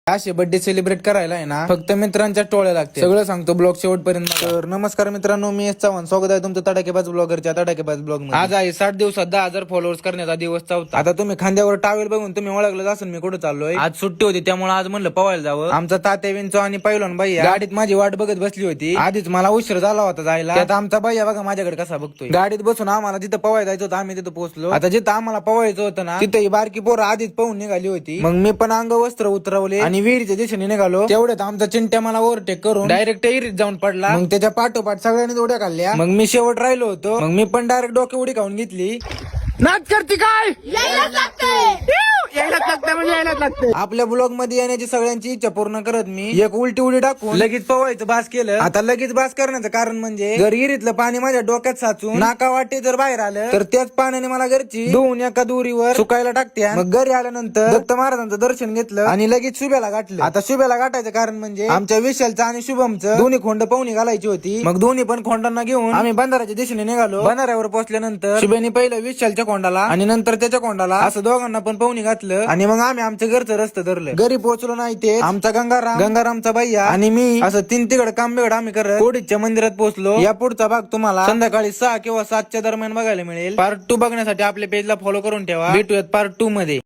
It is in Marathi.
असे बर्थडे सेलिब्रेट करायला आहे ना फक्त मित्रांच्या टोळ्या लागते. सगळं सांगतो ब्लॉग शेवटपर्यंत. तर नमस्कार मित्रांनो, मी चव्हाण. स्वागत आहे तुमचं तडाखेबाज ब्लॉगरच्या तडाखेबाज ब्लॉग मध्ये. आज आहे 60 दिवसात 10,000 फॉलोअर्स करण्याचा दिवस चौथा. आता तुम्ही खांद्यावर टावेल बघून तुम्ही ओळखलं असेल मी कुठे चाललोय. आज सुट्टी होती त्यामुळे आज म्हणलं पवायला जावं. आमचा तात्या विंचो आणि पैलवान भैया गाडीत माझी वाट बघत बसली होती. आधीच मला उशीर झाला होता जायला. त्यात आमचा भैया बघा माझ्याकडे कसा बघतोय. गाडीत बसून आम्हाला जिथं पवायला जायचं होतं आम्ही तिथं पोहोचलो. आता जिथं आम्हाला पवायचं होतं ना तिथं ही बारकी पोरं आधीच पाहून निघाली होती. मग मी पण अंग वस्त्र उतरवले आणि विहिरीच्या दिशेने निघालो. तेवढ्यात आमचा चिंट्या मला ओव्हरटेक करून डायरेक्ट विहिरीत जाऊन पडला. मग त्याच्या पाठोपाठ सगळ्यांनी उड्या काढल्या. मग मी शेवट राहिलो होतो. मग मी पण डायरेक्ट डोके उडी खाऊन घेतली. नाच करते काय यायलाच लागते. आपल्या ब्लॉग मध्ये येण्याची सगळ्यांची इच्छा पूर्ण करत मी एक उलटी उडी टाकून लगेच पवायचं बास केलं. आता लगेच बास करण्याचं कारण म्हणजे जर विहिरीतलं पाणी माझ्या डोक्यात साचून नाका वाटे जर बाहेर आलं तर त्याच पाण्याने मला घरची धुवून एका दोरीवर सुकायला टाकत्या. मग घरी आल्यानंतर दत्त महाराजांचं दर्शन घेतलं आणि लगेच शुभ्याला गाठलं. आता शुभ्याला गाठायचं कारण म्हणजे आमच्या विशालचं आणि शुभमचं दोन्ही खोंड पाहुणी घालायची होती. मग दोन्ही पण खोंडांना घेऊन आम्ही बंधाऱ्याच्या दिशेने निघालो. बंधाऱ्यावर पोहोचल्यानंतर शुभ्याने पहिलं विशालच्या खोंडाला आणि नंतर त्याच्या कोंडाला असं दोघांना पण पाहुणी घातलं आणि मग आम्ही आमच्या घरचं रस्ते धरलं. घरी पोहोचलो नाही ते आमचा गंगारामचा भैया आणि मी असं 3 तिकड काम बिघड आम्ही करत कोडीच्या मंदिरात पोहोचलो. या पुढचा भाग तुम्हाला संध्याकाळी 6 किंवा 7च्या दरम्यान बघायला मिळेल. पार्ट 2 बघण्यासाठी आपल्या पेजला फॉलो करून ठेवा. भेटूयात पार्ट 2 मध्ये.